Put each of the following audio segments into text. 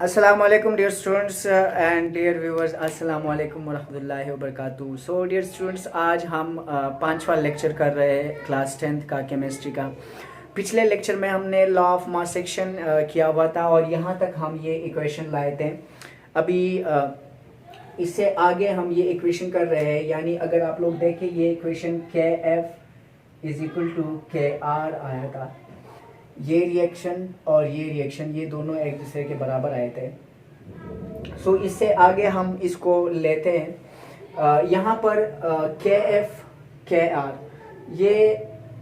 अस्सलाम वालेकुम dear students and dear viewers, अस्सलाम वालेकुम वरहमतुल्लाहि वबरकातुहू। सो डियर स्टूडेंट्स, आज हम पांचवा लेक्चर कर रहे हैं क्लास 10th का केमिस्ट्री का। पिछले लेक्चर में हमने लॉ ऑफ मास सेक्शन किया हुआ था और यहाँ तक हम ये इक्वेशन लाए थे। अभी इससे आगे हम ये इक्वेशन कर रहे हैं, यानी अगर आप लोग देखें ये इक्वेशन के एफ इज इक्वल टू के आर आया था। ये रिएक्शन और ये रिएक्शन ये दोनों एक दूसरे के बराबर आए थे। सो इससे आगे हम इसको लेते हैं। यहाँ पर के एफ के आर, ये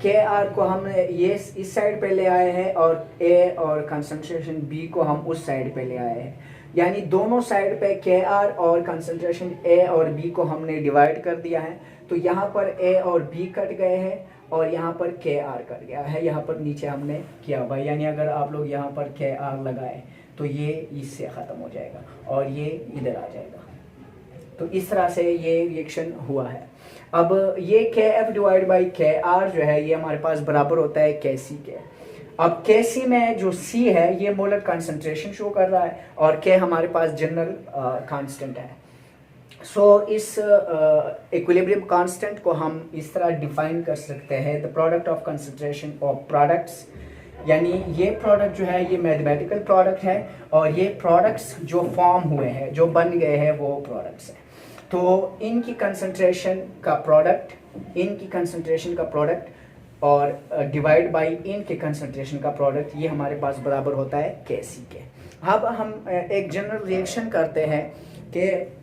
के आर को हम ये इस साइड पे ले आए हैं और ए और कंसंट्रेशन बी को हम उस साइड पे ले आए हैं। यानी दोनों साइड पे के आर और कंसंट्रेशन ए और बी को हमने डिवाइड कर दिया है। तो यहाँ पर ए और बी कट गए हैं और यहाँ पर के आर कट गया है। यहाँ पर नीचे हमने किया हुआ, यानी अगर आप लोग यहाँ पर के आर लगाए तो ये इससे ख़त्म हो जाएगा और ये इधर आ जाएगा। तो इस तरह से ये रिएक्शन हुआ है। अब ये के एफ डिवाइड बाई के आर जो है ये हमारे पास बराबर होता है के सी के। अब के सी में जो सी है ये मोलर कंसंट्रेशन शो कर रहा है और के हमारे पास जनरल कांस्टेंट है। सो इस इक्विलिब्रियम कांस्टेंट को हम इस तरह डिफाइन कर सकते हैं, the product of concentration of products. यानी ये प्रोडक्ट जो है ये मैथमेटिकल प्रोडक्ट है और ये प्रोडक्ट्स जो फॉर्म हुए हैं, जो बन गए हैं, वो प्रोडक्ट्स हैं। तो इनकी कंसंट्रेशन का प्रोडक्ट, इनकी कंसंट्रेशन का प्रोडक्ट और डिवाइड बाई इनके कंसंट्रेशन का प्रोडक्ट, ये हमारे पास बराबर होता है के सी के। अब हम एक जनरल रिएक्शन करते हैं कि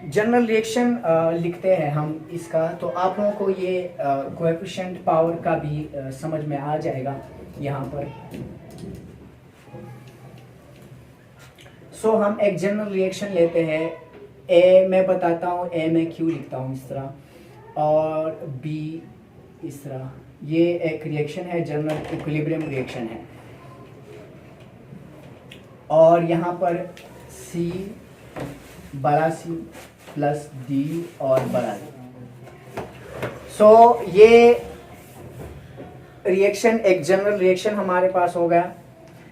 जनरल रिएक्शन लिखते हैं हम इसका। तो आप लोगों को ये कोएफिशिएंट पावर का भी समझ में आ जाएगा यहाँ पर। सो हम एक जनरल रिएक्शन लेते हैं। ए मैं बताता हूँ, ए मैं क्यू लिखता हूँ इस तरह और बी इस तरह। ये एक रिएक्शन है, जनरल इक्विलिब्रियम रिएक्शन है। और यहाँ पर सी बड़ा सी प्लस डी और बड़ा डी। सो ये रिएक्शन एक जनरल रिएक्शन हमारे पास हो गया।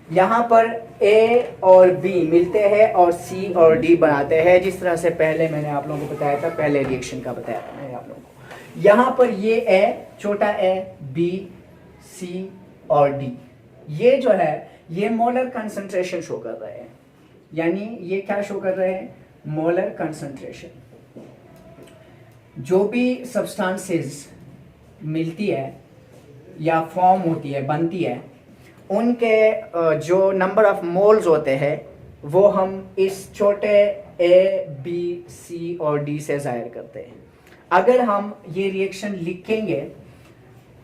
यहाँ पर ए और बी मिलते हैं और सी और डी बनाते हैं, जिस तरह से पहले मैंने आप लोगों को बताया था, पहले रिएक्शन का बताया था मैंने आप लोगों को। यहाँ पर ये ए, छोटा ए, बी, सी और डी, ये जो है ये मोलर कंसंट्रेशन शो कर रहे हैं। यानी ये क्या शो कर रहे हैं? Molar concentration. जो भी सब्सटेंसेस मिलती है या फॉर्म होती है, बनती है, उनके जो नंबर ऑफ मोल्स होते हैं वो हम इस छोटे ए, बी, सी और डी से जाहिर करते हैं। अगर हम ये रिएक्शन लिखेंगे,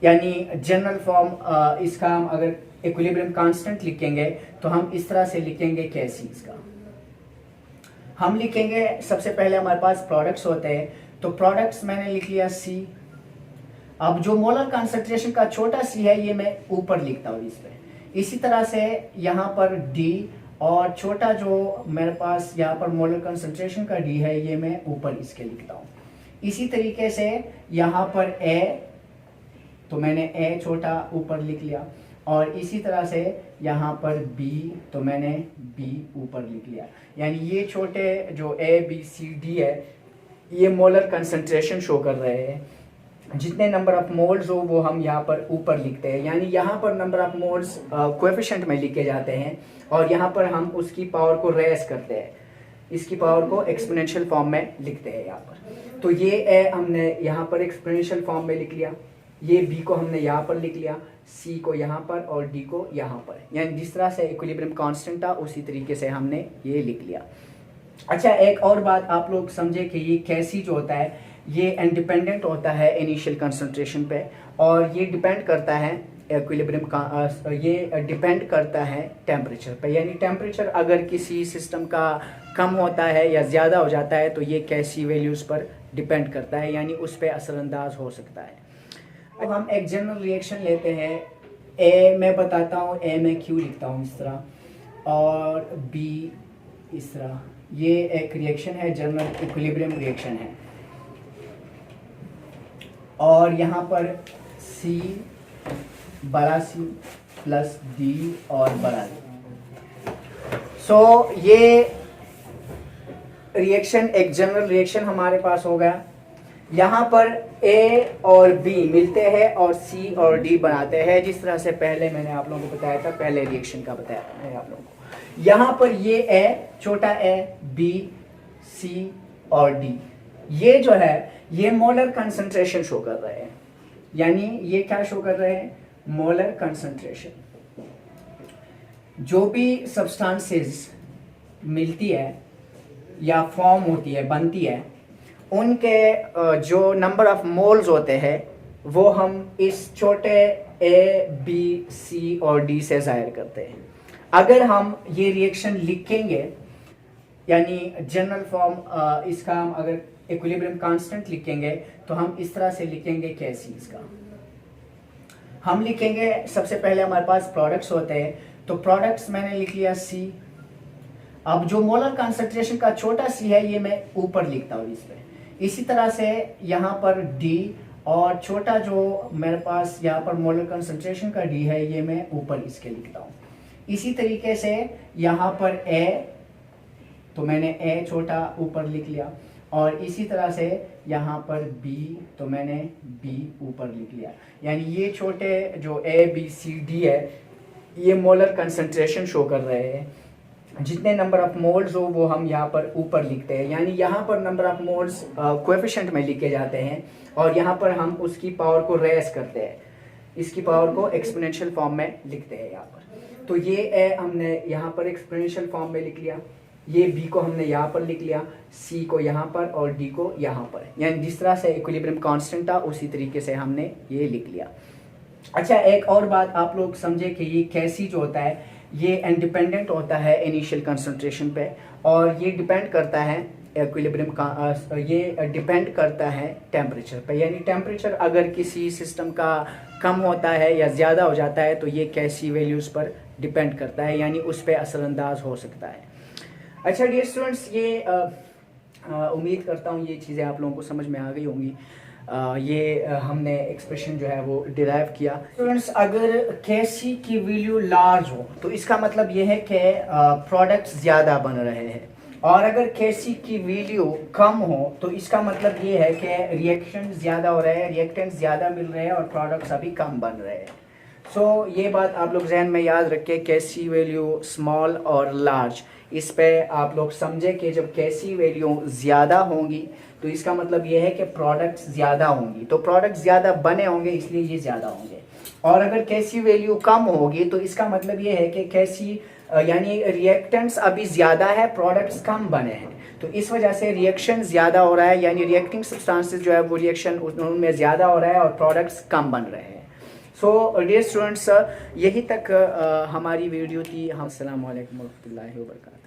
यानी जनरल फॉर्म इसका हम अगर इक्विलिब्रियम कांस्टेंट लिखेंगे तो हम इस तरह से लिखेंगे के सी इसका। हम लिखेंगे सबसे पहले हमारे पास प्रोडक्ट्स होते हैं, तो प्रोडक्ट्स मैंने लिख लिया सी। अब जो मोलर कंसंट्रेशन का छोटा सी है ये मैं ऊपर लिखता हूँ इस पे। इसी तरह से यहाँ पर डी और छोटा जो मेरे पास यहाँ पर मोलर कंसंट्रेशन का डी है ये मैं ऊपर इसके लिखता हूँ। इसी तरीके से यहाँ पर ए, तो मैंने ए छोटा ऊपर लिख लिया और इसी तरह से यहाँ पर बी, तो मैंने बी ऊपर लिख लिया। यानी ये छोटे जो ए, बी, सी, डी है ये मोलर कंसंट्रेशन शो कर रहे हैं। जितने नंबर ऑफ मोल्स हो वो हम यहाँ पर ऊपर लिखते हैं। यानी यहाँ पर नंबर ऑफ मोल्स कोएफिशिएंट में लिखे जाते हैं और यहाँ पर हम उसकी पावर को रेस करते हैं, इसकी पावर को एक्सपोनेंशियल फॉर्म में लिखते हैं यहाँ पर। तो ये ए हमने यहाँ पर एक्सपोनेंशियल फॉर्म में लिख लिया, ये बी को हमने यहाँ पर लिख लिया, सी को यहाँ पर और डी को यहाँ पर। यानी जिस तरह से इक्विलिब्रियम कांस्टेंट था उसी तरीके से हमने ये लिख लिया। अच्छा, एक और बात आप लोग समझे कि ये कैसी जो होता है ये इंडिपेंडेंट होता है इनिशियल कंसंट्रेशन पे और ये डिपेंड करता है इक्विलिब्रियम का, ये डिपेंड करता है टेम्परेचर पे। यानी टेम्परेचर अगर किसी सिस्टम का कम होता है या ज़्यादा हो जाता है तो ये कैसी वैल्यूज़ पर डिपेंड करता है, यानी उस पर असरअंदाज हो सकता है। अब हम एक जनरल रिएक्शन लेते हैं। ए मैं बताता हूँ, ए मैं क्यू लिखता हूँ इस तरह और बी इस तरह। ये एक रिएक्शन है, जनरल इक्विलिब्रियम रिएक्शन है। और यहाँ पर सी बड़ा सी प्लस डी और बड़ा डी। सो ये रिएक्शन एक जनरल रिएक्शन हमारे पास हो गया। यहाँ पर ए और बी मिलते हैं और सी और डी बनाते हैं, जिस तरह से पहले मैंने आप लोगों को बताया था, पहले रिएक्शन का बताया था मैंने आप लोगों को। यहाँ पर ये ए, छोटा ए, बी, सी और डी, ये जो है ये मोलर कंसंट्रेशन शो कर रहे हैं। यानी ये क्या शो कर रहे हैं? Molar concentration. जो भी सब्सटेंसेस मिलती है या फॉर्म होती है, बनती है, उनके जो नंबर ऑफ मोल्स होते हैं वो हम इस छोटे ए, बी, सी और डी से जाहिर करते हैं। अगर हम ये रिएक्शन लिखेंगे, यानी जनरल फॉर्म इसका हम अगर इक्विलिब्रियम कांस्टेंट लिखेंगे तो हम इस तरह से लिखेंगे कैसी इसका हम लिखेंगे। सबसे पहले हमारे पास प्रोडक्ट्स होते हैं, तो प्रोडक्ट्स मैंने लिख लिया सी। अब जो मोलर कंसंट्रेशन का छोटा सी है ये मैं ऊपर लिखता हूँ इस पे। इसी तरह से यहाँ पर डी और छोटा जो मेरे पास यहाँ पर मोलर कंसंट्रेशन का डी है ये मैं ऊपर इसके लिखता हूँ। इसी तरीके से यहाँ पर ए, तो मैंने ए छोटा ऊपर लिख लिया, और इसी तरह से यहाँ पर बी, तो मैंने बी ऊपर लिख लिया। यानी ये छोटे जो ए, बी, सी, डी है ये मोलर कंसंट्रेशन शो कर रहे हैं। जितने नंबर ऑफ मोल्स हो वो हम यहाँ पर ऊपर लिखते हैं। यानी यहाँ पर नंबर ऑफ मोल्स कोएफिशिएंट में लिखे जाते हैं और यहाँ पर हम उसकी पावर को रेस करते हैं, इसकी पावर को एक्सपोनेंशियल फॉर्म में लिखते हैं यहाँ पर। तो ये ए हमने यहाँ पर एक्सपोनेंशियल फॉर्म में लिख लिया, ये बी को हमने यहाँ पर लिख लिया, सी को यहाँ पर और डी को यहाँ पर। यानी जिस तरह से इक्विलिब्रियम कांस्टेंट था उसी तरीके से हमने ये लिख लिया। अच्छा, एक और बात आप लोग समझे कि ये कैसी जो होता है ये इंडिपेंडेंट होता है इनिशियल कंसंट्रेशन पे, और ये डिपेंड करता है इक्विलिब्रियम का, ये डिपेंड करता है टेम्परेचर पे। यानी टेम्परेचर अगर किसी सिस्टम का कम होता है या ज़्यादा हो जाता है तो ये कैसी वैल्यूज़ पर डिपेंड करता है, यानी उस पर असरअंदाज हो सकता है। अच्छा डियर स्टूडेंट्स, ये उम्मीद करता हूँ ये चीज़ें आप लोगों को समझ में आ गई होंगी। ये हमने एक्सप्रेशन जो है वो डिराइव किया। स्टूडेंट्स, अगर कैसी की वैल्यू लार्ज हो तो इसका मतलब ये है कि प्रोडक्ट्स ज़्यादा बन रहे हैं, और अगर कैसी की वैल्यू कम हो तो इसका मतलब ये है कि रिएक्शन ज़्यादा हो रहे हैं, रिएक्टेंट्स ज़्यादा मिल रहे हैं और प्रोडक्ट्स अभी कम बन रहे हैं। सो ये बात आप लोग जहन में याद रखें, कैसी वैल्यू स्मॉल और लार्ज, इस पे आप लोग समझे कि जब कैसी वैल्यू ज़्यादा होंगी तो इसका मतलब ये है कि प्रोडक्ट्स ज़्यादा होंगी, तो प्रोडक्ट्स ज़्यादा बने होंगे इसलिए ये ज़्यादा होंगे। और अगर कैसी वैल्यू कम होगी तो इसका मतलब ये है कि कैसी यानी रिएक्टेंट्स अभी ज़्यादा है, प्रोडक्ट्स कम बने हैं, तो इस वजह से रिएक्शन ज़्यादा हो रहा है, यानी रिएक्टिंग सब्सटेंसेस जो है वो रिएक्शन उनमें ज़्यादा हो रहा है और प्रोडक्ट्स कम बन रहे हैं। सो डियर स्टूडेंट्स, यही तक हमारी वीडियो थी। अस्सलाम वालेकुम व रहमतुल्लाहि व बरकातहू।